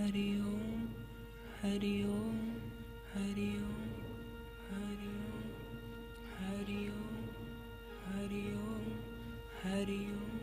हरि ओम हरि ओम हरि ओम हरि ओम हरि ओम हरि ओम हरि ओम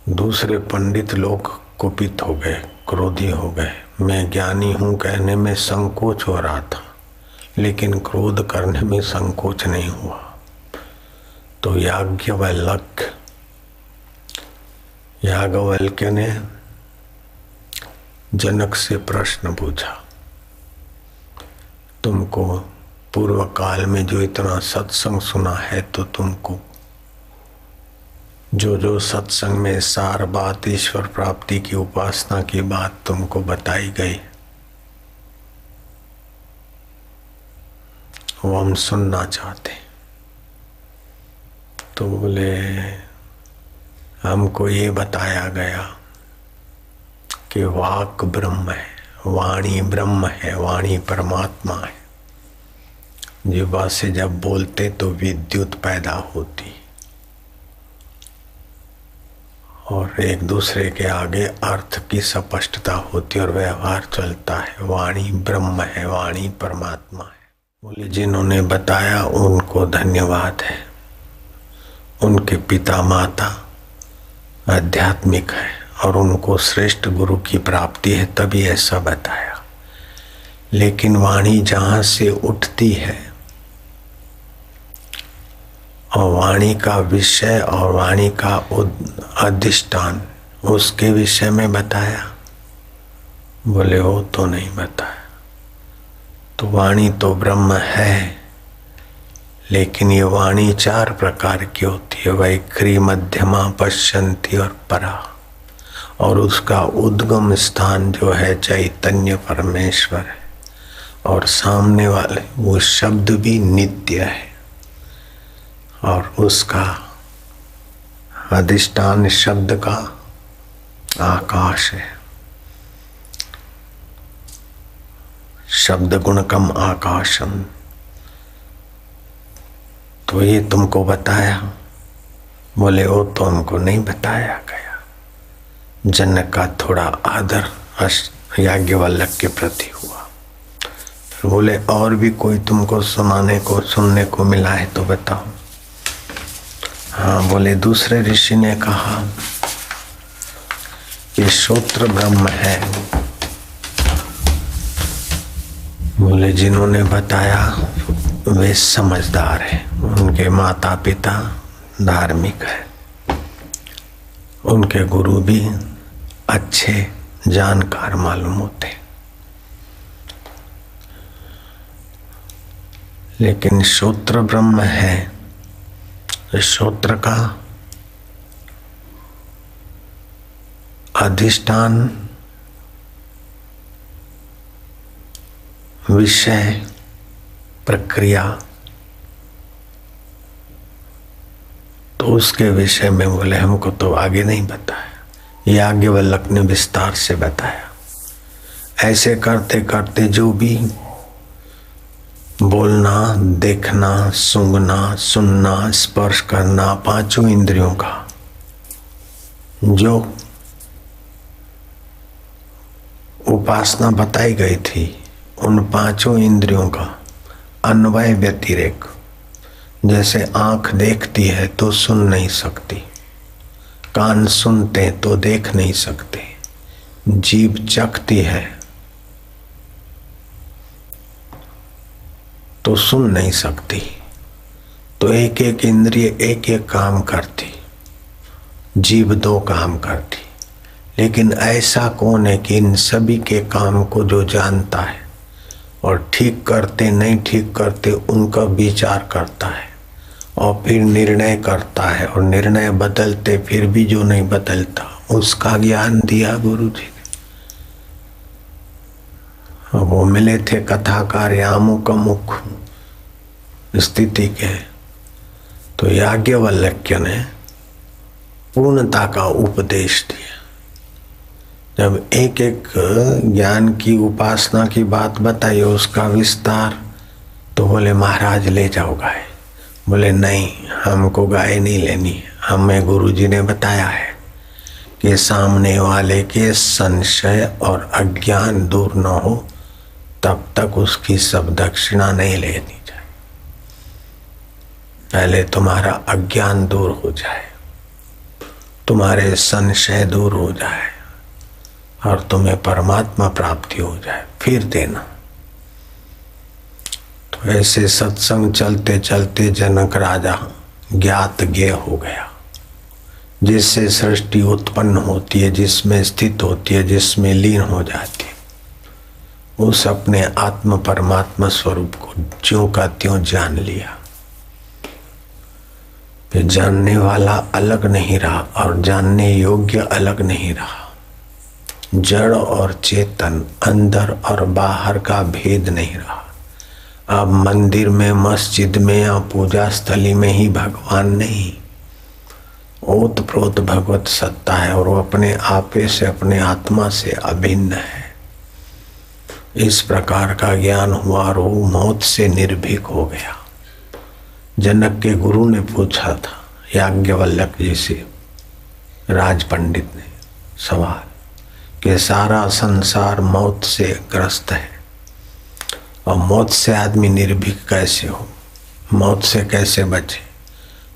दूसरे पंडित लोग कुपित हो गए, क्रोधी हो गए। मैं ज्ञानी हूं कहने में संकोच हो रहा था, लेकिन क्रोध करने में संकोच नहीं हुआ। तो याज्ञवल्क्य ने जनक से प्रश्न पूछा, तुमको पूर्व काल में जो इतना सत्संग सुना है, तो तुमको जो सत्संग में सार बात ईश्वर प्राप्ति की उपासना की बात तुमको बताई गई, वो हम सुनना चाहते। तो बोले, हमको ये बताया गया कि वाक ब्रह्म है, वाणी ब्रह्म है, वाणी परमात्मा है। जिह्वा से जब बोलते तो विद्युत पैदा होती और एक दूसरे के आगे अर्थ की स्पष्टता होती और व्यवहार चलता है। वाणी ब्रह्म है, वाणी परमात्मा है। बोले, जिन्होंने बताया उनको धन्यवाद है। उनके पिता माता आध्यात्मिक है और उनको श्रेष्ठ गुरु की प्राप्ति है, तभी ऐसा बताया। लेकिन वाणी जहाँ से उठती है और वाणी का विषय और वाणी का अधिष्ठान, उसके विषय में बताया। बोले, वो तो नहीं बताया। तो वाणी तो ब्रह्म है, लेकिन ये वाणी 4 प्रकार की होती है, वैखरी, मध्यमा, पश्यंती और परा। और उसका उद्गम स्थान जो है चैतन्य परमेश्वर है, और सामने वाले वो शब्द भी नित्य है, और उसका अधिष्ठान शब्द का आकाश है। शब्द गुणकम आकाशम। तो ये तुमको बताया? बोले, वो तो हमको नहीं बताया गया। जनक का थोड़ा आदर याज्ञवल्क्य के प्रति हुआ। फिर बोले, और भी कोई तुमको सुनने को मिला है तो बताओ। हाँ, बोले, दूसरे ऋषि ने कहा कि श्रोत्र ब्रह्म है। बोले, जिन्होंने बताया वे समझदार हैं, उनके माता पिता धार्मिक है, उनके गुरु भी अच्छे जानकार मालूम होते। लेकिन श्रोत्र ब्रह्म है, श्रोत्र का अधिष्ठान विषय प्रक्रिया, तो उसके विषय में बोले, हमको तो आगे नहीं बताया। याज्ञवल्क्य ने विस्तार से बताया। ऐसे करते करते जो भी बोलना, देखना, सूंघना, सुनना, स्पर्श करना, 5 इंद्रियों का जो उपासना बताई गई थी उन पांचों इंद्रियों का अन्वय व्यतिरेक। जैसे आंख देखती है तो सुन नहीं सकती, कान सुनते तो देख नहीं सकते, जीभ चखती है तो सुन नहीं सकती। तो एक एक इंद्रिय एक एक काम करती, जीभ दो काम करती। लेकिन ऐसा कौन है कि इन सभी के काम को जो जानता है और ठीक करते नहीं ठीक करते उनका विचार करता है और फिर निर्णय करता है, और निर्णय बदलते फिर भी जो नहीं बदलता उसका ज्ञान दिया गुरु जी ने। वो मिले थे कथाकार यामुक मुख स्थिति के, तो याज्ञवल्क्य ने पूर्णता का उपदेश दिया। जब एक एक ज्ञान की उपासना की बात बताई उसका विस्तार, तो बोले महाराज ले जाओ गाय। बोले नहीं, हमको गाय नहीं लेनी, हमें गुरुजी ने बताया है कि सामने वाले के संशय और अज्ञान दूर न हो तब तक उसकी सब दक्षिणा नहीं लेनी चाहिए। पहले तुम्हारा अज्ञान दूर हो जाए, तुम्हारे संशय दूर हो जाए और तुम्हें परमात्मा प्राप्ति हो जाए, फिर देना। तो ऐसे सत्संग चलते चलते जनक राजा ज्ञात ज्ञेय हो गया। जिससे सृष्टि उत्पन्न होती है, जिसमें स्थित होती है, जिसमें लीन हो जाती है, उस अपने आत्म परमात्मा स्वरूप को ज्यों का त्यों जान लिया। फिर जानने वाला अलग नहीं रहा और जानने योग्य अलग नहीं रहा। जड़ और चेतन, अंदर और बाहर का भेद नहीं रहा। अब मंदिर में, मस्जिद में या पूजा स्थली में ही भगवान नहीं, ओत प्रोत भगवत सत्ता है और वो अपने आपे से, अपने आत्मा से अभिन्न है। इस प्रकार का ज्ञान हुआ और वो मौत से निर्भीक हो गया। जनक के गुरु ने पूछा था याज्ञवल्क्य जी से, राज पंडित ने सवाल कि सारा संसार मौत से ग्रस्त है और मौत से आदमी निर्भीक कैसे हो, मौत से कैसे बचे?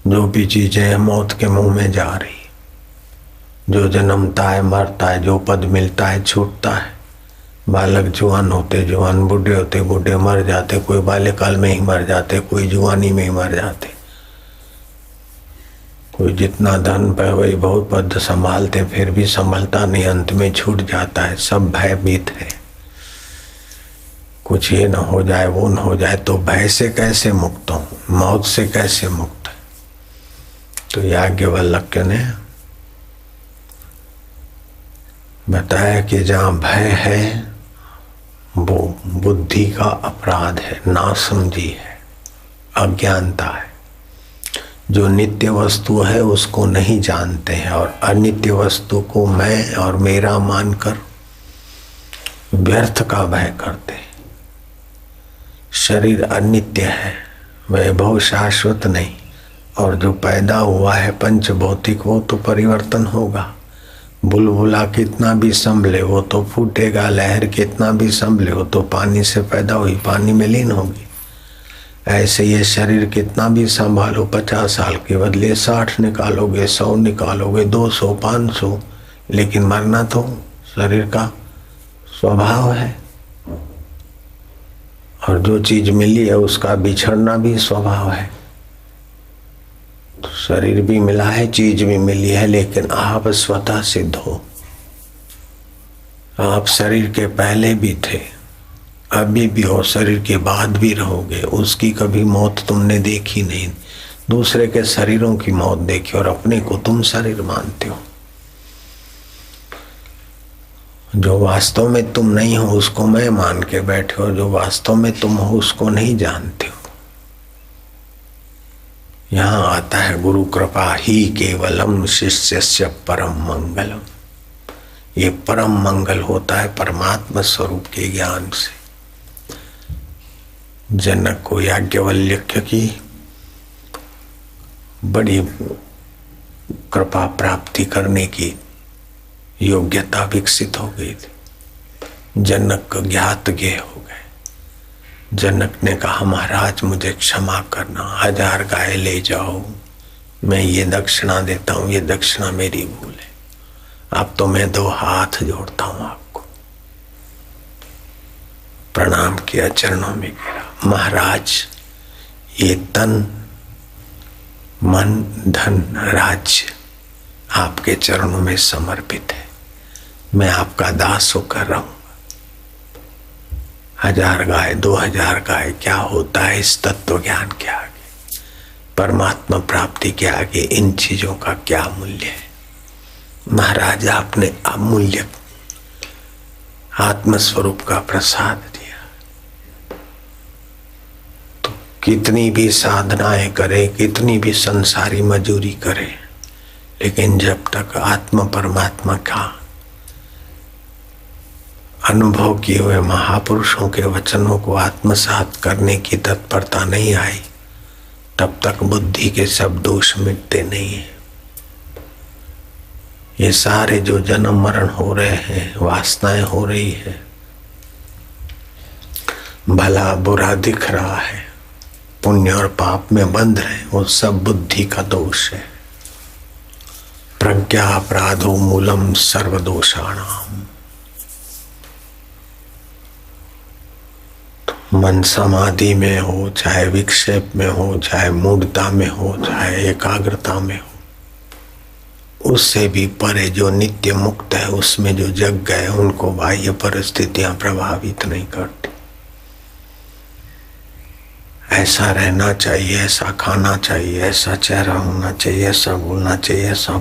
जो भी चीजें मौत के मुंह में जा रही, जो जन्मता है मरता है, जो पद मिलता है छूटता है, बालक जवान होते जवान, बूढ़े होते बूढ़े मर जाते, कोई बाल्यकाल में ही मर जाते, कोई जुआनी में ही मर जाते, कोई जितना धन पे वही बहुत पद संभालते फिर भी संभलता नहीं, अंत में छूट जाता है। सब भयभीत है, कुछ ये न हो जाए वो न हो जाए। तो भय से कैसे मुक्त हूँ, मौत से कैसे मुक्त है? तो याज्ञवल्क्य ने बताया कि जहाँ भय है वो बुद्धि का अपराध है, नासमझी है, अज्ञानता है। जो नित्य वस्तु है उसको नहीं जानते हैं और अनित्य वस्तु को मैं और मेरा मानकर व्यर्थ का भय करते हैं। शरीर अनित्य है, वैभव शाश्वत नहीं, और जो पैदा हुआ है पंच भौतिक वो तो परिवर्तन होगा। बुलबुला कितना भी संभले वो तो फूटेगा, लहर कितना भी संभले वो तो पानी से पैदा हुई पानी में लीन होगी। ऐसे ये शरीर कितना भी संभालो, 50 साल के बदले 60 निकालोगे, 100 निकालोगे, 200 500, लेकिन मरना तो शरीर का स्वभाव है। और जो चीज मिली है उसका बिछड़ना भी स्वभाव है। तो शरीर भी मिला है, चीज भी मिली है, लेकिन आप स्वतः सिद्ध हो। आप शरीर के पहले भी थे, अभी भी हो, शरीर के बाद भी रहोगे। उसकी कभी मौत तुमने देखी नहीं, दूसरे के शरीरों की मौत देखी और अपने को तुम शरीर मानते हो। जो वास्तव में तुम नहीं हो उसको मैं मान के बैठे हो, जो वास्तव में तुम हो उसको नहीं जानते हो। यहाँ आता है गुरु कृपा ही केवलम शिष्यस्य परम मंगलम। ये परम मंगल होता है परमात्मा स्वरूप के ज्ञान से। जनक को याज्ञवल्क्य की बड़ी कृपा प्राप्ति करने की योग्यता विकसित हो गई थी। जनक ज्ञात ज्ञेय हो गए। जनक ने कहा महाराज मुझे क्षमा करना, 1000 गाय ले जाओ, मैं ये दक्षिणा देता हूँ, ये दक्षिणा मेरी भूल है। अब तो मैं 2 हाथ जोड़ता हूँ आपको। प्रणाम किया, चरणों में गिरा। महाराज ये तन मन धन राज्य आपके चरणों में समर्पित है, मैं आपका दास होकर रहूंगा। 1000 गाय 2000 गाय क्या होता है इस तत्व ज्ञान के आगे, परमात्मा प्राप्ति के आगे इन चीजों का क्या मूल्य है। महाराज आपने अमूल्य आत्मस्वरूप का प्रसाद दिया, तो कितनी भी साधनाएं करे, कितनी भी संसारी मजूरी करे, लेकिन जब तक आत्मा परमात्मा का अनुभव किए हुए महापुरुषों के वचनों को आत्मसात करने की तत्परता नहीं आई, तब तक बुद्धि के सब दोष मिटते नहीं है। ये सारे जो जन्म मरण हो रहे हैं, वासनाएं हो रही है, भला बुरा दिख रहा है, पुण्य और पाप में बंध रहे, वो सब बुद्धि का दोष है। प्रज्ञा अपराधो मूलम सर्वदोषाणाम। मन समाधि में हो, चाहे विक्षेप में हो, चाहे मूढ़ता में हो, चाहे एकाग्रता में हो, उससे भी परे जो नित्य मुक्त है, उसमें जो जग गए, उनको बाह्य परिस्थितियां प्रभावित नहीं करती। ऐसा रहना चाहिए, ऐसा खाना चाहिए, ऐसा चेहरा होना चाहिए, ऐसा बोलना चाहिए, ऐसा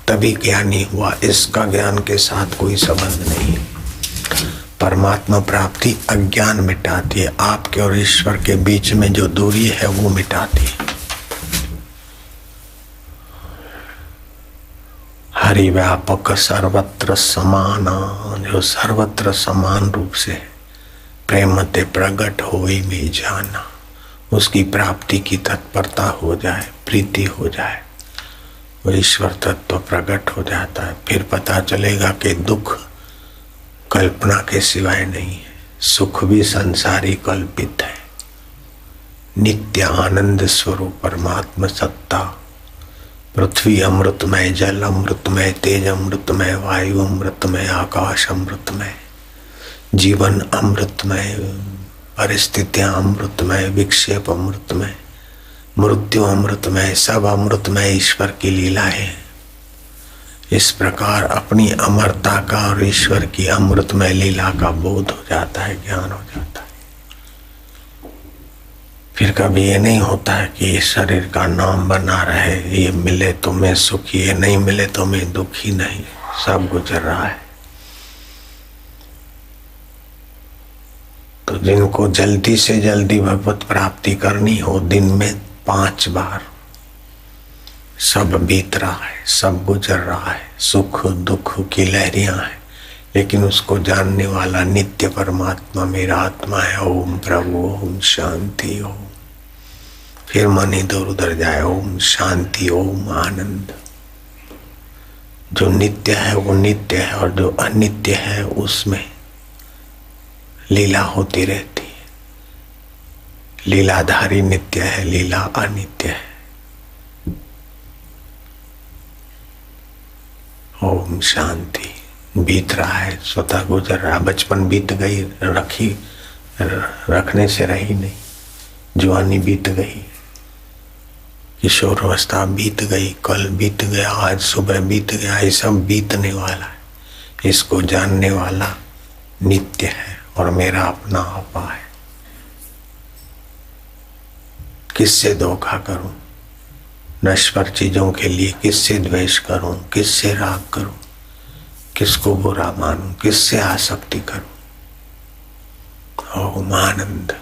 तभी ज्ञानी हुआ। इसका ज्ञान के साथ कोई संबंध नहीं है। परमात्मा प्राप्ति अज्ञान मिटाती है, आपके और ईश्वर के बीच में जो दूरी है वो मिटाती है। हरि व्यापक सर्वत्र समाना, जो सर्वत्र समान रूप से प्रेम ते प्रगट होई में जाना, उसकी प्राप्ति की तत्परता हो जाए, प्रीति हो जाए, वो ईश्वर तत्व प्रकट हो जाता है। फिर पता चलेगा कि दुख कल्पना के सिवाय नहीं है, सुख भी संसारी कल्पित है। नित्य आनंद स्वरूप परमात्मा सत्ता, पृथ्वी अमृतमय, जल अमृतमय, तेज अमृतमय, वायु अमृतमय, आकाश अमृतमय, जीवन अमृतमय, परिस्थितियां अमृतमय, विक्षेप अमृतमय, मृत्यु अमृतमय, सब अमृतमय ईश्वर की लीला है। इस प्रकार अपनी अमरता का और ईश्वर की अमृतमय लीला का बोध हो जाता है, ज्ञान हो जाता है। फिर कभी ये नहीं होता है कि ये शरीर का नाम बना रहे, ये मिले तो मैं सुखी, ये नहीं मिले तो मैं दुखी, नहीं, सब गुजर रहा है। तो जिनको जल्दी से जल्दी भगवत प्राप्ति करनी हो, दिन में 5 बार सब बीत रहा है, सब गुजर रहा है, सुख दुख की लहरियां हैं, लेकिन उसको जानने वाला नित्य परमात्मा मेरा आत्मा है। ओम प्रभु, ओम शांति, ओम। फिर मन इधर उधर जाए, ओम शांति, ओम आनंद। जो नित्य है वो नित्य है, और जो अनित्य है उसमें लीला होती रहती है। लीलाधारी नित्य है, लीला अनित्य है। ओम शांति। बीत रहा है, स्वतः गुजर रहा है। बचपन बीत गई, रखने से रही नहीं। जवानी बीत गई, किशोर अवस्था बीत गई, कल बीत गया, आज सुबह बीत गया, ये सब बीतने वाला है। इसको जानने वाला नित्य है और मेरा अपना आपा है। किससे धोखा करूं? नश्वर चीजों के लिए किससे द्वेष करूं, किससे राग करूं, किसको बुरा मानूं, किससे आसक्ति करूं? ओम आनंद।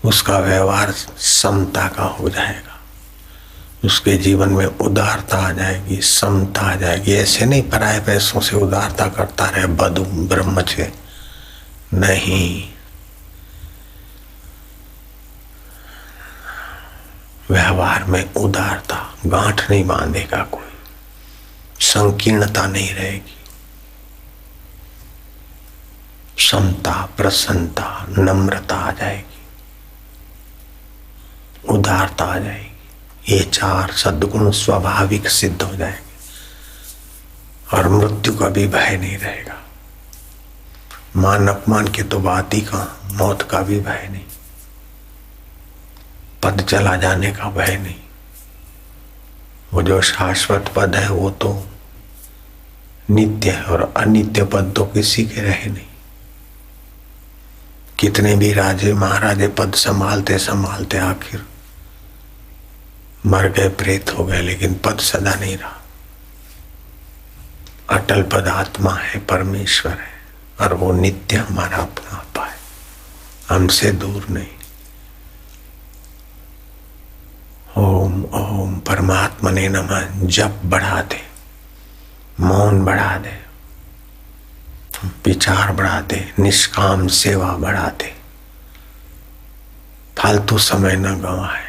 उसका व्यवहार समता का हो जाएगा, उसके जीवन में उदारता आ जाएगी, समता आ जाएगी। ऐसे नहीं पराये पैसों से उदारता करता रहे बदू ब्रह्मचर्य, नहीं। व्यवहार में उदारता, गांठ नहीं बांधेगा कोई, संकीर्णता नहीं रहेगी, समता, प्रसन्नता, नम्रता आ जाएगी, उदारता आ जाएगी। ये चार सद्गुण स्वाभाविक सिद्ध हो जाएंगे और मृत्यु का भी भय नहीं रहेगा। मान अपमान की तो बात ही कहाँ, मौत का भी भय नहीं, पद चला जाने का भय नहीं। वो जो शाश्वत पद है वो तो नित्य है और अनित्य पद तो किसी के रहे नहीं। कितने भी राजे महाराजे पद संभालते संभालते आखिर मर गए, प्रेत हो गए, लेकिन पद सदा नहीं रहा। अटल पद आत्मा है, परमेश्वर है और वो नित्य हमारा अपना आपा है, हमसे दूर नहीं। ओम ओम परमात्मने नमः जप बढ़ा दे, मौन बढ़ा दे, विचार बढ़ा दे, निष्काम सेवा बढ़ा दे, फालतू समय न गंवाए।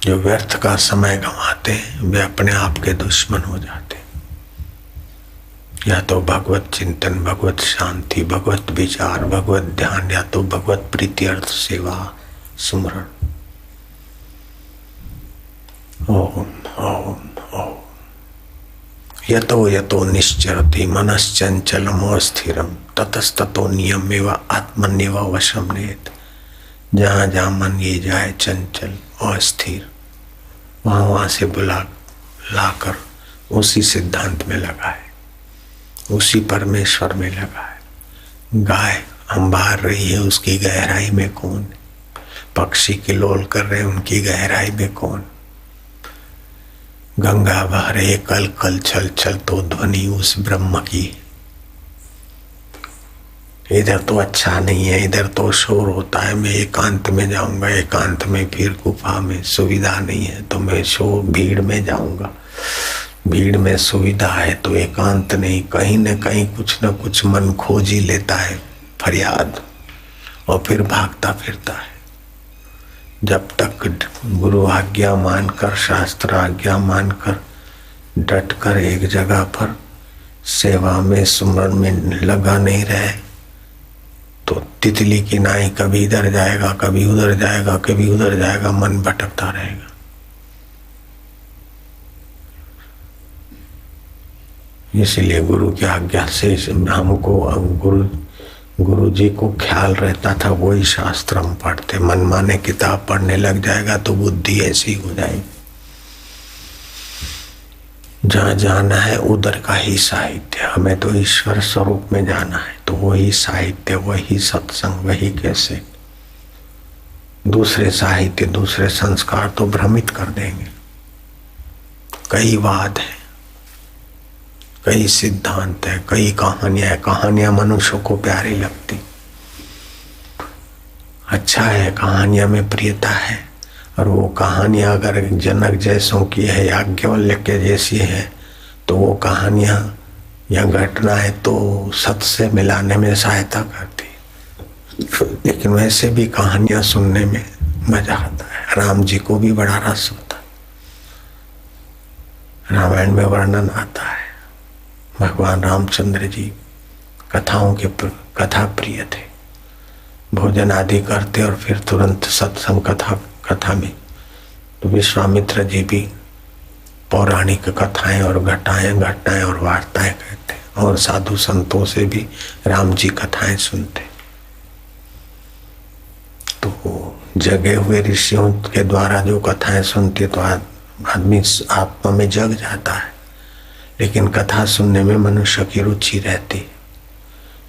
जो व्यर्थ का समय गंवाते हैं वे अपने आप के दुश्मन हो जाते। या तो भगवत चिंतन, भगवत शांति, भगवत विचार, भगवत ध्यान, या तो भगवत प्रीति अर्थ सेवा सुमरण। ओम ओम ओम। यतो यतो निश्चरति मनश्चंचलम अस्थिरम ततस्ततो नियमेव आत्मन्येव वशम नेत। जहाँ जहाँ मन ये जाए चंचल और स्थिर, वहाँ से बुला लाकर उसी सिद्धांत में लगाए, उसी परमेश्वर में लगाए। गाय अंबार रही है, उसकी गहराई में कौन? पक्षी किलोल कर रहे, उनकी गहराई में कौन? गंगा बह रही, कल कल छल छल तो ध्वनि उस ब्रह्म की। इधर तो अच्छा नहीं है, इधर तो शोर होता है, मैं एकांत में जाऊंगा, एकांत में फिर गुफा में सुविधा नहीं है तो मैं शोर भीड़ में जाऊंगा, भीड़ में सुविधा है तो एकांत नहीं। कहीं न कहीं कुछ न कुछ मन खोज ही लेता है फरियाद और फिर भागता फिरता है। जब तक गुरु आज्ञा मानकर, शास्त्र आज्ञा मानकर डटकर एक जगह पर सेवा में सुमरण में लगा नहीं रहे तो तितली की नाई कभी इधर जाएगा, कभी उधर जाएगा, कभी उधर जाएगा, मन भटकता रहेगा। इसलिए गुरु की आज्ञा से हमको गुरु जी को ख्याल रहता था, वही शास्त्र हम पढ़ते। मनमाने किताब पढ़ने लग जाएगा तो बुद्धि ऐसी हो जाएगी। जहाँ जाना है उधर का ही साहित्य, हमें तो ईश्वर स्वरूप में जाना है तो वही साहित्य, वही सत्संग, वही कैसे। दूसरे साहित्य, दूसरे संस्कार तो भ्रमित कर देंगे। कई वाद है, कई सिद्धांत है, कई कहानियां है। कहानियां मनुष्यों को प्यारी लगती, अच्छा है, कहानियां में प्रियता है। और वो कहानियां अगर जनक जैसों की है, याज्ञवल्क्य के जैसी है तो वो कहानियां या घटनाएं तो सत्य से मिलाने में सहायता करती। लेकिन वैसे भी कहानियां सुनने में मजा आता है। राम जी को भी बड़ा रस होता है, रामायण में वर्णन आता है। भगवान रामचंद्र जी कथाओं के कथा प्रिय थे, भोजन आदि करते और फिर तुरंत सत्संग कथा में। तो विश्वामित्र जी भी पौराणिक कथाएं और घटनाएं और वार्ताएं कहते और साधु संतों से भी राम जी कथाएं सुनते। तो जगे हुए ऋषियों के द्वारा जो कथाएं सुनते तो आदमी आत्मा में जग जाता है। लेकिन कथा सुनने में मनुष्य की रुचि रहती,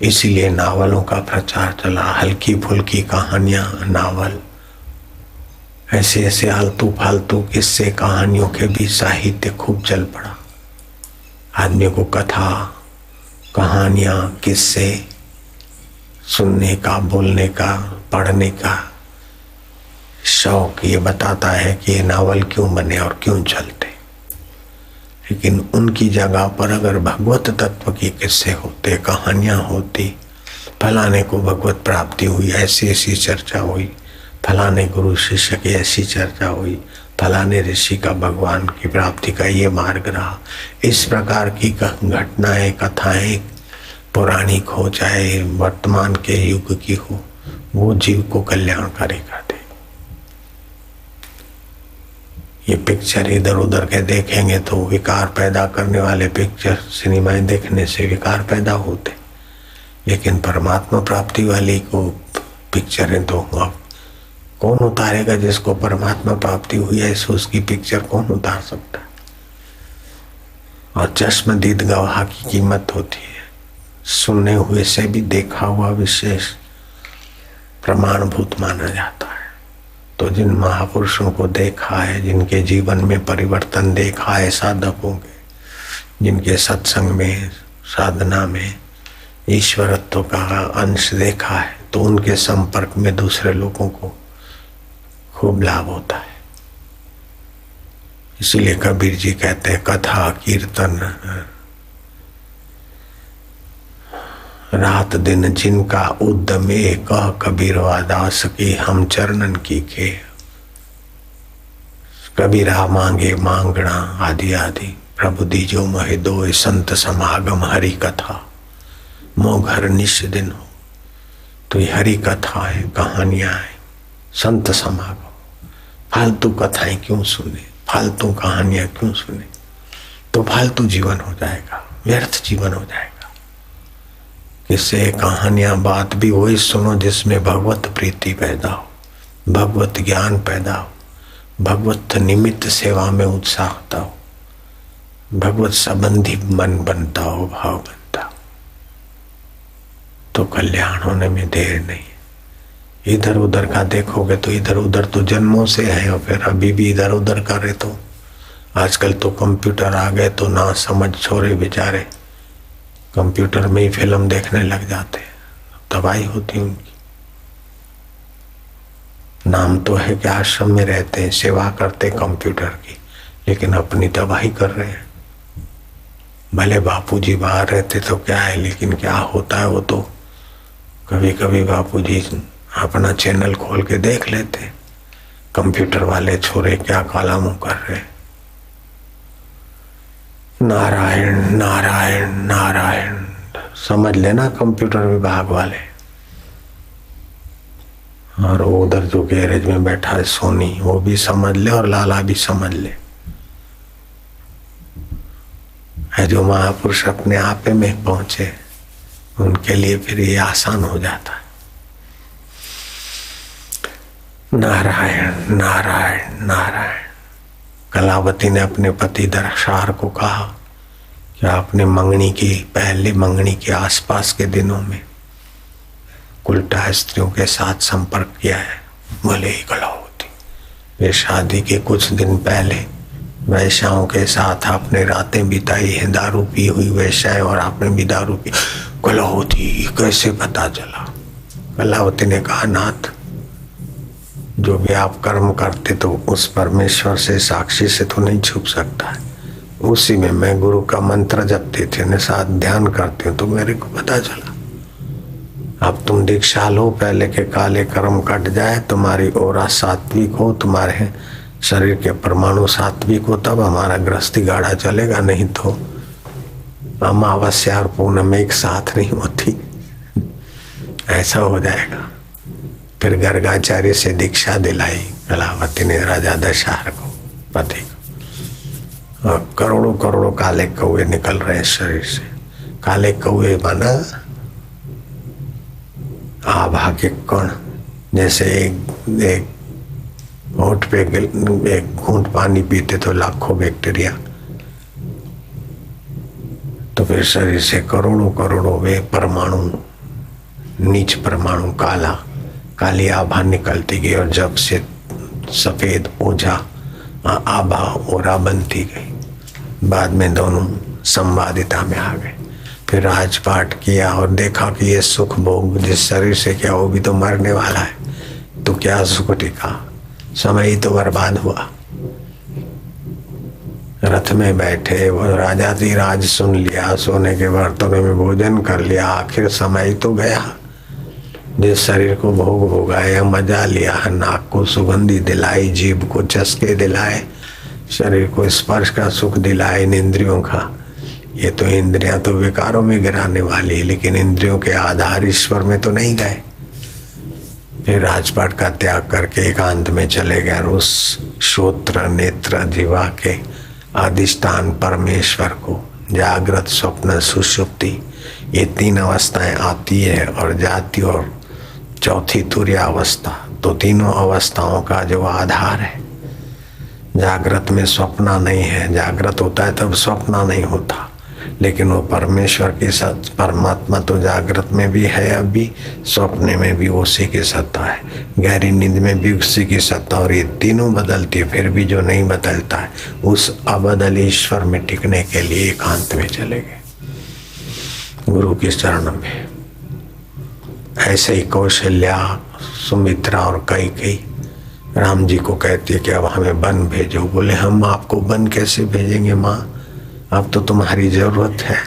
इसीलिए नावलों का प्रचार चला। हल्की फुल्की कहानियां, नावल, ऐसे ऐसे आलतू फालतू किस्से कहानियों के भी साहित्य खूब चल पड़ा। आदमी को कथा, कहानियां, किस्से सुनने का, बोलने का, पढ़ने का शौक ये बताता है कि ये नावल क्यों बने और क्यों चलते। लेकिन उनकी जगह पर अगर भगवत तत्व की किस्से होते, कहानियां होती, फलाने को भगवत प्राप्ति हुई, ऐसी ऐसी चर्चा हुई, फलाने गुरु शिष्य की ऐसी चर्चा हुई, फलाने ऋषि का भगवान की प्राप्ति का ये मार्ग रहा, इस प्रकार की घटनाएं, कथाएं पौराणिक हो चाहे वर्तमान के युग की हो, वो जीव को कल्याणकारी कर दे। ये पिक्चर इधर उधर के देखेंगे तो विकार पैदा करने वाले पिक्चर सिनेमाएं देखने से विकार पैदा होते, लेकिन परमात्मा प्राप्ति वाली को पिक्चरें तो अब कौन उतारेगा? जिसको परमात्मा प्राप्ति हुई है सो उसकी पिक्चर कौन उतार सकता है? और चश्मदीद गवाह की कीमत होती है। सुनने हुए से भी देखा हुआ विशेष प्रमाणभूत माना जाता है। तो जिन महापुरुषों को देखा है, जिनके जीवन में परिवर्तन देखा है, साधकों के, जिनके सत्संग में साधना में ईश्वरत्व का अंश देखा है, तो उनके संपर्क में दूसरे लोगों को खूब लाभ होता है। इसलिए कबीर जी कहते हैं कथा कीर्तन रात दिन जिनका उद्यमे कह कबीरवा दास की हम चरणन की खे। कबीरा मांगे मांगना आदि आदि प्रभु दीजो मोहि दोय संत समागम हरि कथा मो घर निश दिन हो। तो ये हरि कथा है, कहानियां है, संत समागम। फालतू कथाएं क्यों सुने, फालतू कहानियां क्यों सुने? तो फालतू जीवन हो जाएगा, व्यर्थ जीवन हो जाएगा। किससे कहानियां बात भी वही सुनो जिसमें भगवत प्रीति पैदा हो, भगवत ज्ञान पैदा हो, भगवत निमित्त सेवा में उत्साहता हो, भगवत संबंधी मन बनता हो, भाव बनता हो, तो कल्याण होने में देर नहीं। इधर उधर का देखोगे तो इधर उधर तो जन्मों से है, और फिर अभी भी इधर उधर करे तो आजकल तो कंप्यूटर आ गए तो ना समझ छोरे बेचारे कंप्यूटर में ही फिल्म देखने लग जाते हैं, तबाही होती उनकी। नाम तो है कि आश्रम में रहते हैं, सेवा करते कंप्यूटर की, लेकिन अपनी तबाही कर रहे हैं। भले बापूजी बाहर रहते तो क्या है, लेकिन क्या होता है वो तो कभी कभी बापूजी अपना चैनल खोल के देख लेते, कंप्यूटर वाले छोरे क्या काला मुंह कर रहे। नारायण नारायण नारायण समझ लेना कंप्यूटर विभाग वाले। और उधर जो गैरेज में बैठा है सोनी, वो भी समझ ले और लाला भी समझ ले। है जो महापुरुष अपने आपे में पहुंचे उनके लिए फिर ये आसान हो जाता है। नारायण नारायण नारायण। कलावती ने अपने पति दरक्षार को कहा कि आपने मंगनी की पहले मंगनी के आसपास के दिनों में उल्टा स्त्रियों के साथ संपर्क किया है। बोले ही कलावती, वे शादी के कुछ दिन पहले वैश्याओं के साथ आपने रातें बिताई हैं, दारू पी हुई वैश्याएं, और आपने भी दारू पी। कलावती कैसे पता चला? कलावती ने कहा नाथ, जो भी आप कर्म करते तो उस परमेश्वर से साक्षी से तो नहीं छुप सकता है। उसी में मैं गुरु का मंत्र जपती थी, ने साथ ध्यान करती हूँ तो मेरे को पता चला। अब तुम दीक्षा लो, पहले के काले कर्म कट जाए, तुम्हारी ओरा सात्विक हो, तुम्हारे शरीर के परमाणु सात्विक हो, तब हमारा गृहस्थी गाढ़ा चलेगा। नहीं तो अमावस्या और पूनम एक साथ नहीं होती, ऐसा हो जाएगा। फिर गर्गाचार्य से दीक्षा दिलाई कलावती ने राजा दशहर को, पति को। और करोड़ों करोड़ों काले कौए निकल रहे शरीर से। काले कौए बना आभा के कण, जैसे एक होठ पे एक घूंट पानी पीते तो लाखों बैक्टीरिया, तो फिर शरीर से करोड़ों करोड़ों वे परमाणु, नीच परमाणु काली आभा निकलती गई, और जब से सफेद ओझा आभा ओरा बनती गई। बाद में दोनों संवादिता में आ गए। फिर राजपाट किया और देखा कि ये सुख भोग जिस शरीर से क्या वो भी तो मरने वाला है, तो क्या सुख टिका, समय ही तो बर्बाद हुआ। रथ में बैठे वो राजा जी राज सुन लिया, सोने के बर्तनों में भोजन कर लिया, आखिर समय तो गया। जिस शरीर को भोग भोगाया, मजा लिया, नाक को सुगंधी दिलाई, जीभ को चस्के दिलाए, शरीर को स्पर्श का सुख दिलाए, इन इंद्रियों का, ये तो इंद्रियां तो विकारों में गिराने वाली है, लेकिन इंद्रियों के आधार ईश्वर में तो नहीं गए। फिर राजपाट का त्याग करके एकांत में चले गए और उस श्रोत्र नेत्र जीवा के अधिष्ठान परमेश्वर को जागृत स्वप्न सुषुप्ति ये 3 अवस्थाएं आती है और जाती, और चौथी तुर्य अवस्था। तो तीनों अवस्थाओं का जो आधार है, जागृत में स्वप्न नहीं है, जागृत होता है तब स्वप्न नहीं होता, लेकिन वो परमेश्वर की सत्य परमात्मा तो जागृत में भी है, अभी स्वप्न में भी उसी की सत्ता है, गहरी नींद में भी उसी की सत्ता, और ये तीनों बदलती है। फिर भी जो नहीं बदलता है उस अबदल ईश्वर में टिकने के लिए एकांत में चले गए गुरु के चरण में। ऐसे ही कौशल्या, सुमित्रा और कई राम जी को कहती है कि अब हमें वन भेजो। बोले हम आपको वन कैसे भेजेंगे माँ, अब तो तुम्हारी जरूरत है।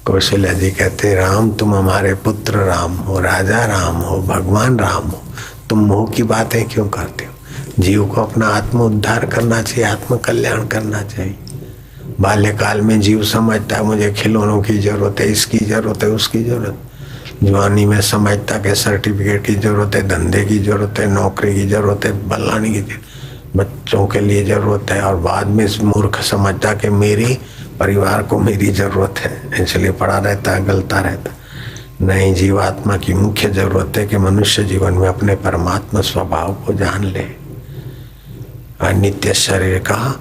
कौशल्या जी कहते राम तुम हमारे पुत्र राम हो, राजा राम हो, भगवान राम हो, तुम मोह की बातें क्यों करते हो। जीव को अपना आत्म उद्धार करना चाहिए, आत्म कल्याण करना चाहिए। बाल्यकाल में जीव समझता है मुझे खिलौनों की जरूरत है, इसकी जरूरत है, उसकी जरूरत। जवानी में समझता कि सर्टिफिकेट की जरूरत है, धंधे की जरूरत है, नौकरी की जरूरत है, बल्लाने की बच्चों के लिए जरूरत है, और बाद में मूर्ख समझता कि मेरी परिवार को मेरी जरूरत है, इसलिए पड़ा रहता है, गलता रहता। नहीं, जीवात्मा की मुख्य जरूरत है कि मनुष्य जीवन में अपने परमात्मा स्वभाव को जान ले। और नित्य शरीर का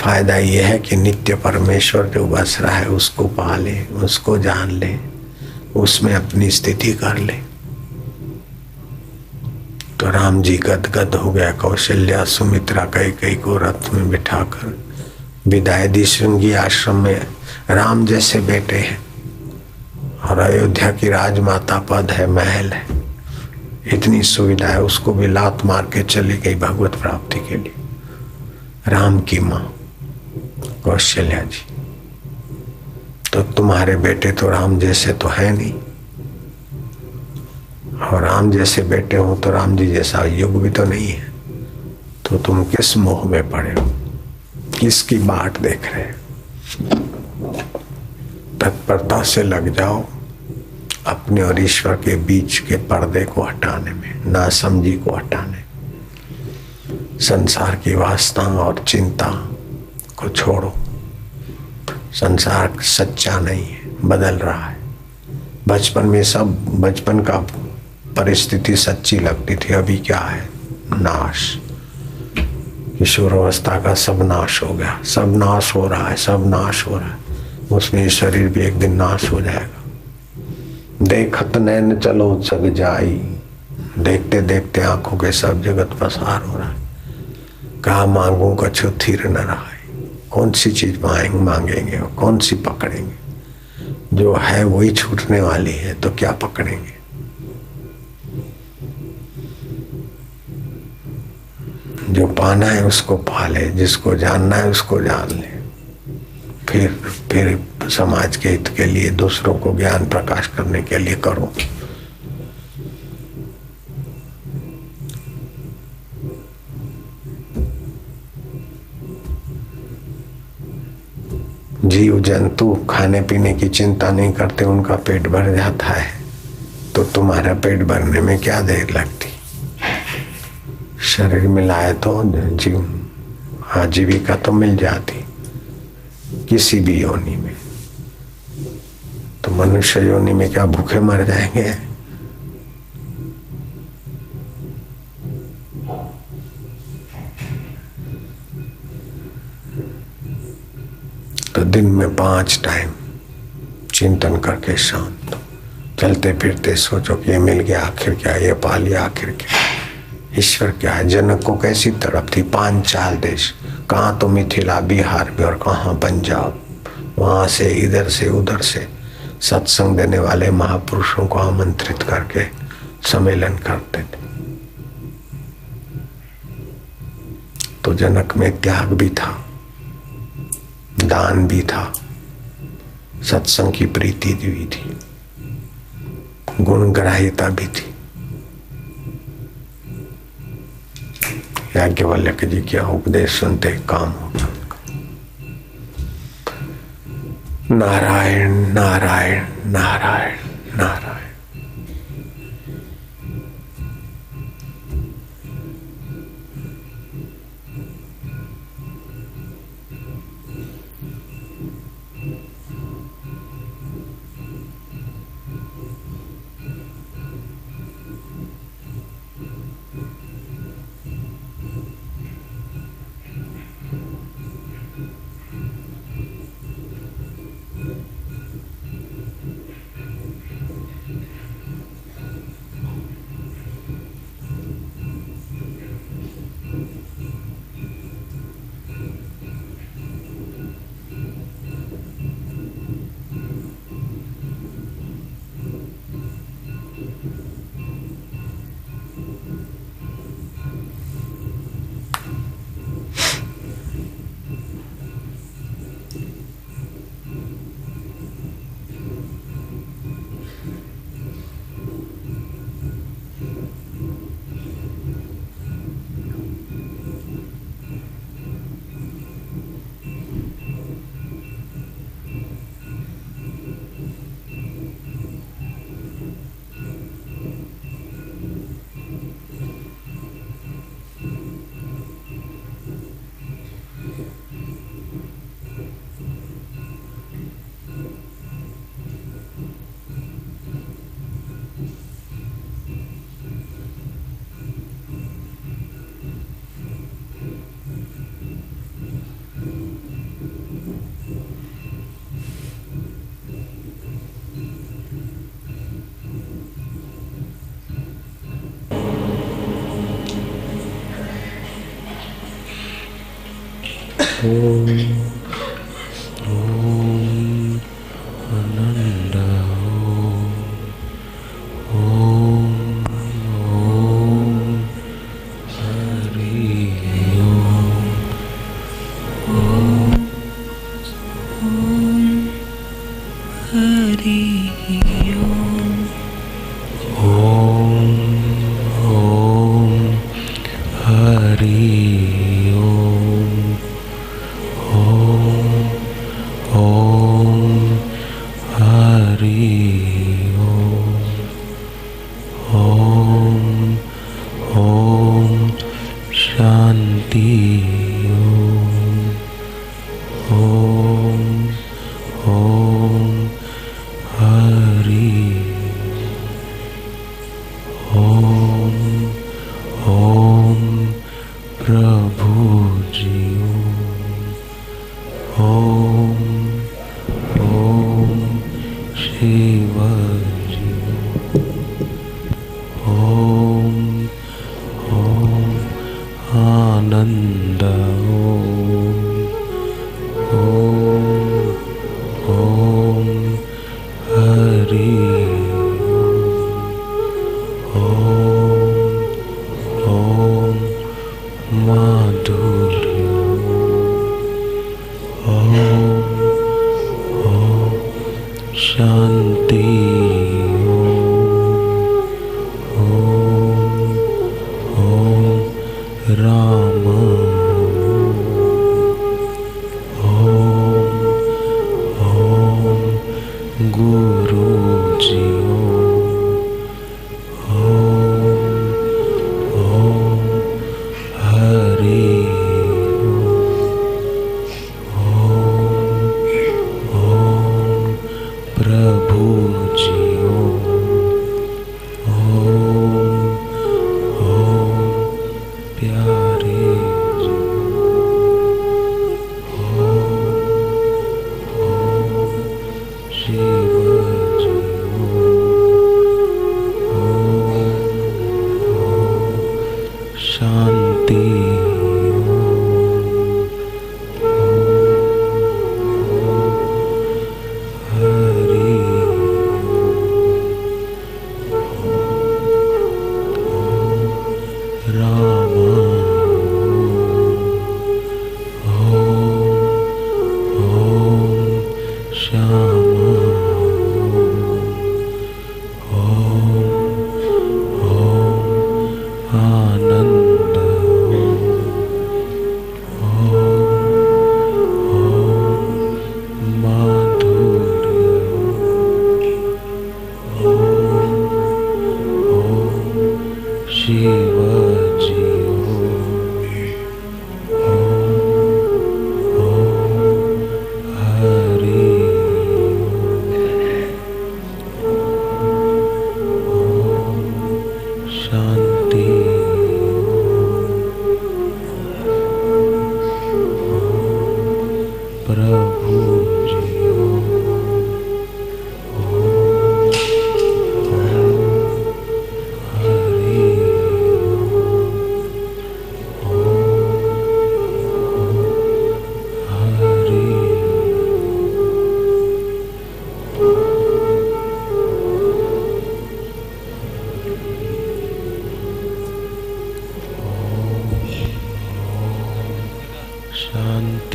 फायदा यह है कि नित्य परमेश्वर जो बस रहा है उसको पाले, उसको जान ले, उसमें अपनी स्थिति कर ले। तो राम जी गदगद हो गया। कौशल्या सुमित्रा कई को रथ में बिठाकर विदाई दी। श्रृंगी आश्रम में राम जैसे बेटे हैं और अयोध्या की राजमाता पद है, महल है, इतनी सुविधा है, उसको भी लात मार के चली गई भगवत प्राप्ति के लिए। राम की माँ कौशल्या जी, तो तुम्हारे बेटे तो राम जैसे तो है नहीं, और राम जैसे बेटे हो तो राम जी जैसा युग भी तो नहीं है, तो तुम किस मोह में पड़े हो, किसकी बाट देख रहे हो। तत्परता से लग जाओ अपने और ईश्वर के बीच के पर्दे को हटाने में, नासमझी को हटाने, संसार की वासना और चिंता को छोड़ो। संसार सच्चा नहीं है, बदल रहा है। बचपन में सब बचपन का परिस्थिति सच्ची लगती थी, अभी क्या है, नाश। किशोरावस्था का सब नाश हो गया, सब नाश हो रहा है, सब नाश हो रहा है। उसमें शरीर भी एक दिन नाश हो जाएगा। देखत नैन चलो जग जाई, देखते देखते आंखों के सब जगत पसार हो रहा है। कहा मांगू कछु थीर न रहा है, कौन सी चीज मांगेंगे और कौन सी पकड़ेंगे। जो है वही छूटने वाली है, तो क्या पकड़ेंगे। जो पाना है उसको पा ले, जिसको जानना है उसको जान ले, फिर समाज के हित के लिए, दूसरों को ज्ञान प्रकाश करने के लिए करो। जीव जंतु खाने पीने की चिंता नहीं करते, उनका पेट भर जाता है, तो तुम्हारा पेट भरने में क्या देर लगती। शरीर मिलाए तो आजीविका तो मिल जाती किसी भी योनि में। तो मनुष्य योनि में क्या भूखे मर जाएंगे। तो दिन में 5 टाइम चिंतन करके शांत, चलते फिरते सोचो कि ये मिल गया आखिर क्या, ये पा लिया आखिर क्या, ईश्वर क्या है। जनक को कैसी तड़प थी, 5 देश, कहाँ तो मिथिला बिहार में और कहाँ पंजाब, वहां से इधर से उधर से सत्संग देने वाले महापुरुषों को आमंत्रित करके सम्मेलन करते थे। तो जनक में त्याग भी था, दान भी था, सत्संग की प्रीति भी थी, गुणग्राह्यता भी थी। याज्ञवल्क्य जी क्या उपदेश सुनते काम हो गया। नारायण नारायण नारायण नारायण।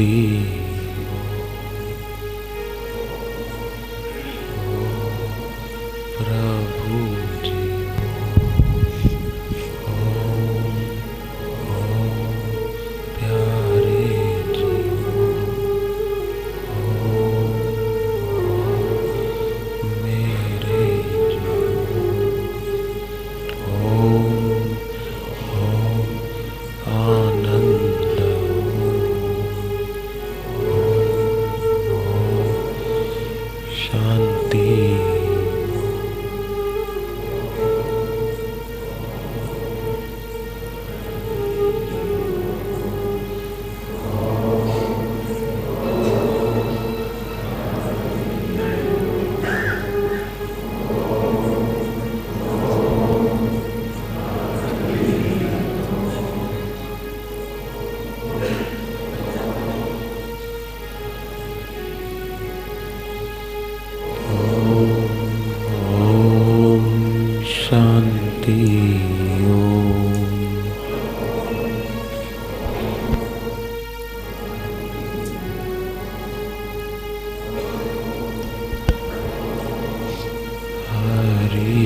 शांति। प्रभु जी ओम, ओम प्यारे जी ओम, मेरे जी ओम, ओम आनंद ओम, शांति। शांति ओम। हरि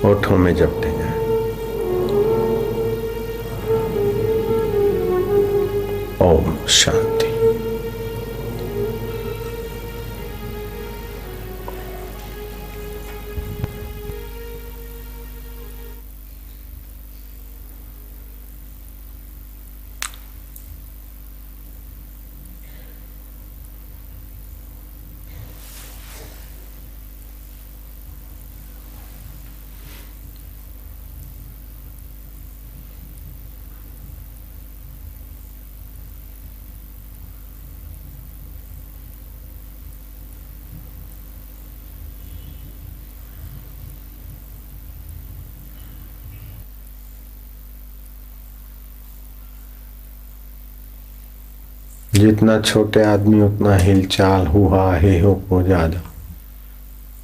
होठों में जपते जाए। ओम शांति। जितना छोटे आदमी उतना हिलचाल हुआ हे हो को ज्यादा,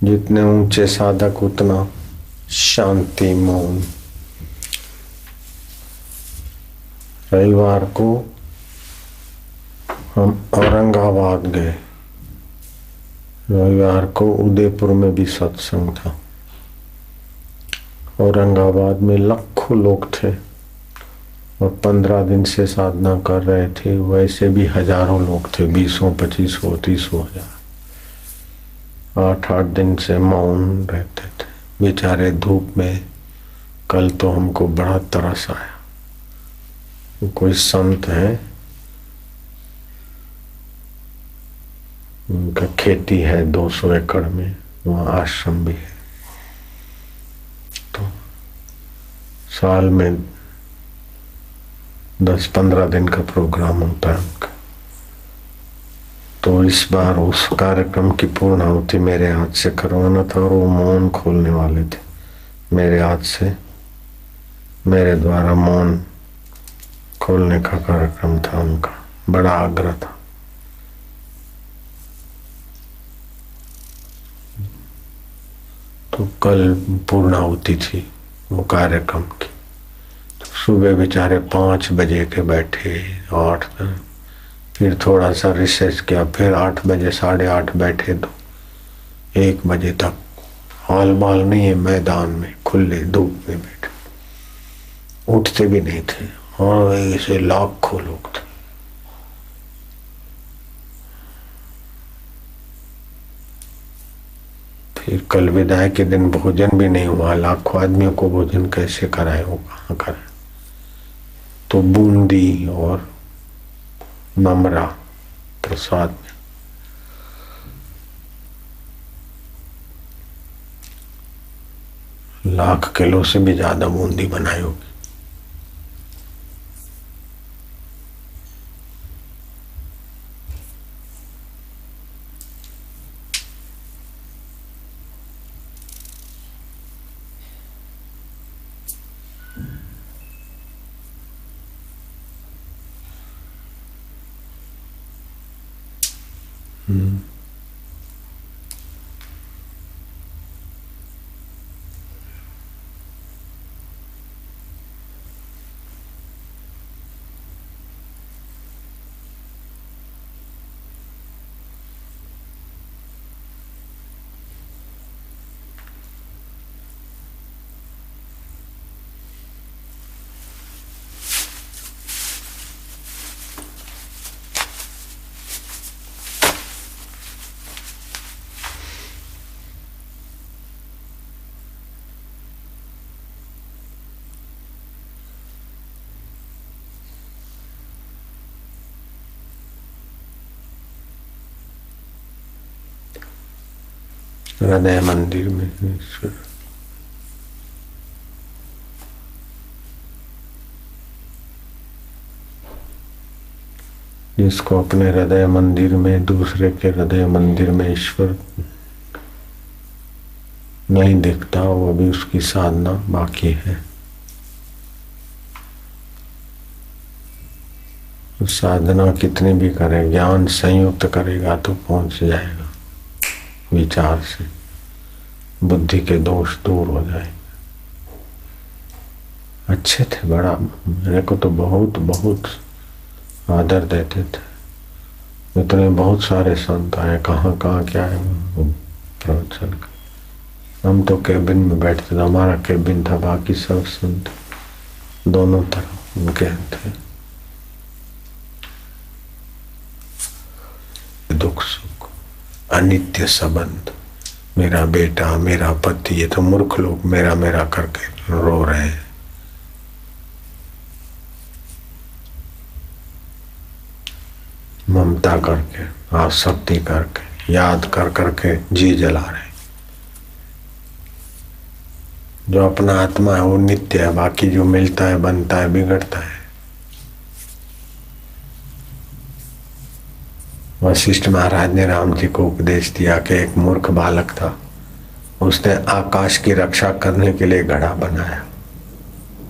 जितने ऊंचे साधक उतना शांति मौन। रविवार को हम औरंगाबाद गए। रविवार को उदयपुर में भी सत्संग था। औरंगाबाद में लाखों लोग थे और 15 दिन से साधना कर रहे थे। वैसे भी हजारों लोग थे, 20, 25, 30 हजार। 8 दिन से मौन रहते थे बेचारे धूप में। कल तो हमको बड़ा तरस आया। कोई संत है, उनका खेती है 200 एकड़ में, वहाँ आश्रम भी है। तो साल में 10-15 दिन का प्रोग्राम होता है उनका। तो इस बार उस कार्यक्रम की पूर्णाहुति मेरे हाथ से करवाना था और वो मौन खोलने वाले थे। मेरे हाथ से, मेरे द्वारा मौन खोलने का कार्यक्रम था उनका। बड़ा आग्रह था। तो कल पूर्णाहुति थी वो कार्यक्रम की। सुबह बेचारे 5 बजे के बैठे, 8, फिर थोड़ा सा रिसर्च किया, फिर 8 बजे 8:30 बैठे तो 1 बजे तक। हॉल बाल नहीं है, मैदान में खुले धूप में बैठे, उठते भी नहीं थे और ऐसे लाखों लोग थे। फिर कल विदाई के दिन भोजन भी नहीं हुआ। लाखों आदमियों को भोजन कैसे कराए, वो कहाँ कराए। तो बूंदी और ममरा प्रसाद में। लाख किलो से भी ज्यादा बूंदी बनाई होगी। हृदय मंदिर में ईश्वर। जिसको अपने हृदय मंदिर में, दूसरे के हृदय मंदिर में ईश्वर नहीं दिखता, वो भी उसकी साधना बाकी है। साधना कितनी भी करे, ज्ञान संयुक्त करेगा तो पहुंच जाएगा। विचार से बुद्धि के दोष दूर हो जाएंगे। अच्छे थे, बड़ा मेरे को तो बहुत बहुत आदर देते थे। इतने बहुत सारे संत आए, कहाँ कहाँ क्या है प्रवचन का। हम तो केबिन में बैठते थे, हमारा केबिन था, बाकी सब संत दोनों तरफ उनके थे। दुख सुख अनित्य संबंध, मेरा बेटा, मेरा पति, ये तो मूर्ख लोग मेरा मेरा करके रो रहे हैं। ममता करके, आसक्ति करके, याद कर करके जी जला रहे। जो अपना आत्मा है वो नित्य है, बाकी जो मिलता है, बनता है, बिगड़ता है। वशिष्ठ महाराज ने राम जी को उपदेश दिया कि एक मूर्ख बालक था, उसने आकाश की रक्षा करने के लिए घड़ा बनाया।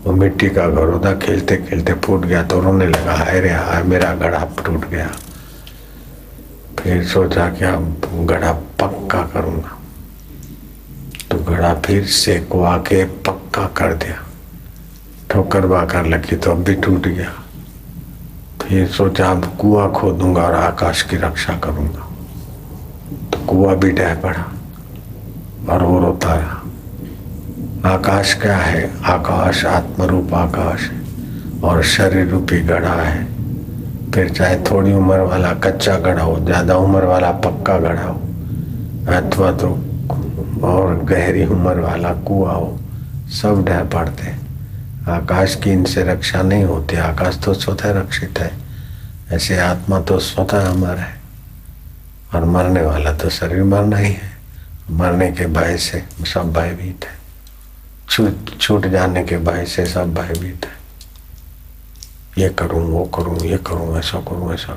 वो मिट्टी का घड़ा था, खेलते खेलते फूट गया तो रोने लगा, हाय रे हाय मेरा घड़ा टूट गया। फिर सोचा कि अब घड़ा पक्का करूंगा, तो घड़ा फिर से कुआ के पक्का कर दिया। ठोकर बाकर लगी तो अब भी टूट गया। फिर सोचा अब कुआ खोदूंगा और आकाश की रक्षा करूंगा, तो कुआ भी ढह पड़ा और वो रोता रहा। आकाश क्या है? आकाश आत्मरूप आकाश है और शरीर रूपी घड़ा है। फिर चाहे थोड़ी उम्र वाला कच्चा घड़ा हो, ज्यादा उम्र वाला पक्का घड़ा हो, अथवा तो और गहरी उम्र वाला कुआ हो, सब ढह पड़ते। आकाश की इनसे रक्षा नहीं होती। आकाश तो स्वतः रक्षित है, ऐसे आत्मा तो स्वतः अमर है और मरने वाला तो शरीर मरना ही है। मरने के भय से सब भयभीत है, छूट जाने के भय से सब भयभीत है। ये करूं, वो करूं, ये करूं, ऐसा करूं, ऐसा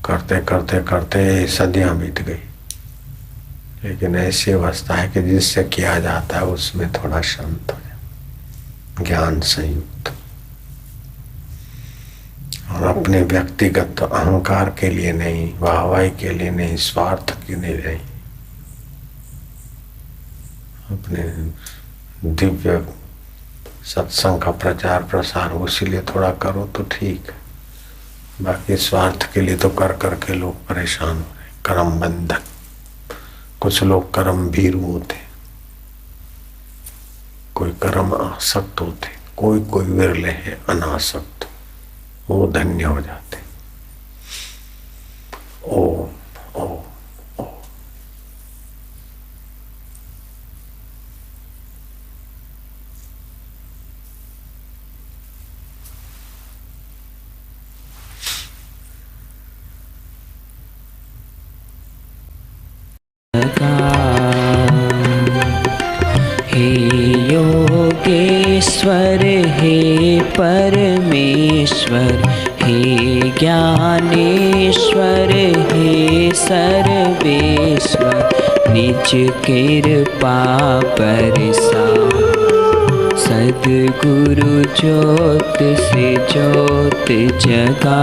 करते करते करते सदियां बीत गई। लेकिन ऐसी अवस्था है कि जिससे किया जाता है उसमें थोड़ा शांत हो जाए, ज्ञान संयुक्त, और अपने व्यक्तिगत अहंकार के लिए नहीं, वाहवाही के लिए नहीं, स्वार्थ के लिए नहीं, अपने दिव्य सत्संग का प्रचार प्रसार उसीलिए थोड़ा करो तो ठीक है। बाकी स्वार्थ के लिए तो कर करके लोग परेशान हो रहे। कर्म बंधन, कुछ लोग कर्म भीरू होते, कोई कर्म आसक्त होते, कोई कोई विरले है अनासक्त, वो धन्य हो जाते। ओम ओम ओम। हे योगेश्वर, हे परमेश्वर, हे ज्ञानेश्वर, हे सर्वेश्वर, निज कृपा बरसा। सद्गुरु ज्योत से ज्योत जगा,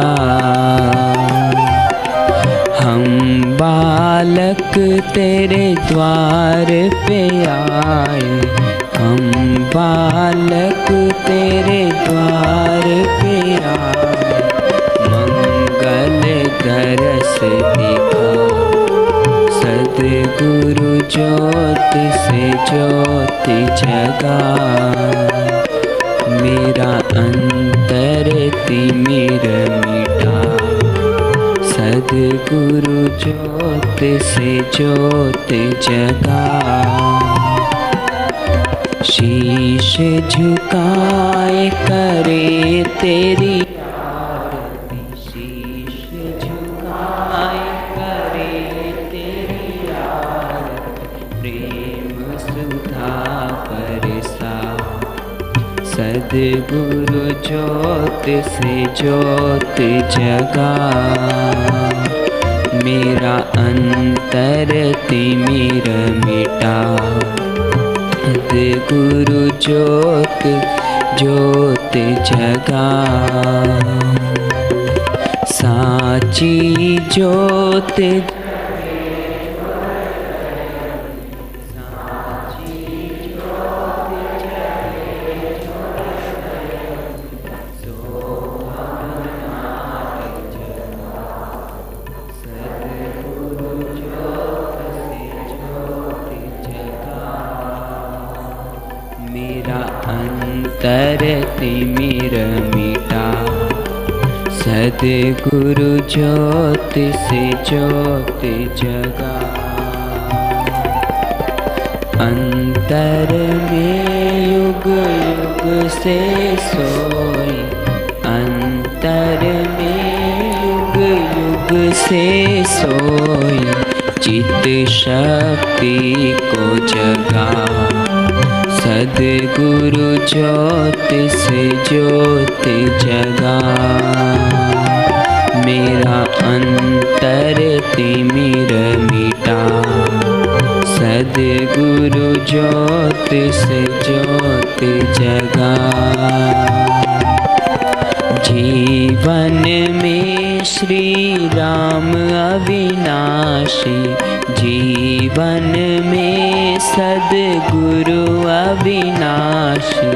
हम तेरे द्वार पे आए, हम बालक तेरे द्वार पे आए। मंगल दरस दिखा, सद्गुरु ज्योत से ज्योति जगा। मेरा अंतर तिमिर मिटा, सद्गुरु ज्योत से ज्योत जगा। शीश झुकाए करे तेरी आरती, शीश झुकाए करे तेरी आरती। प्रेम सुधा बरसा, सद्गुरु ज्योत से ज्योत जगा। मेरा अंतर तिमिर मिटा, सद्गुरु ज्योत ज्योत जगा। साची ज्योत मेरा अंतर तिमिर मिटा, सद्गुरु ज्योत से ज्योत जगा। अंतर में युग युग से सोई, अंतर में युग युग से सोई। चित शक्ति को जगा, सद्गुरु ज्योत से ज्योत जगा। मेरा अंतर तिमिर मिटा, सद्गुरु ज्योत से ज्योत जगा। जीवन में श्री राम अविनाशी, जीवन में सद्गुरु अविनाशी।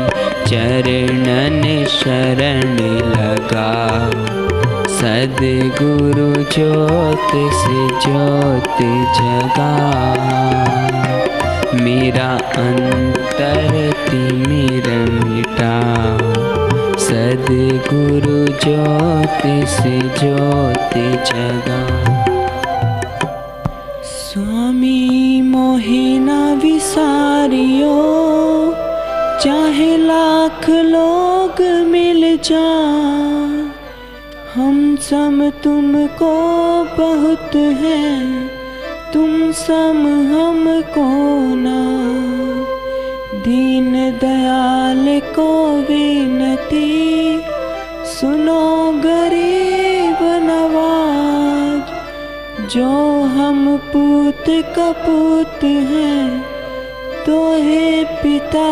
चरणन शरण लगा, सद्गुरु ज्योत से ज्योत जगा। मेरा अंतर तिमिर मिटा, सद्गुरु ज्योत से ज्योत जगा। स्वामी मोहे ना विसारियो, चाहे लाख लोग मिल जाएं। हम सम तुमको बहुत हैं, तुम सम हमको ना। दीन दयाल को विनती, सुनो गरीब नवाज। जो हम पूत कपूत हैं, तो है पिता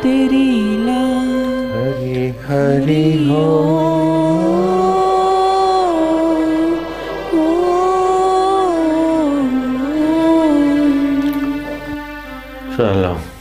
तेरी लाज। हरि हरि हो। चलो।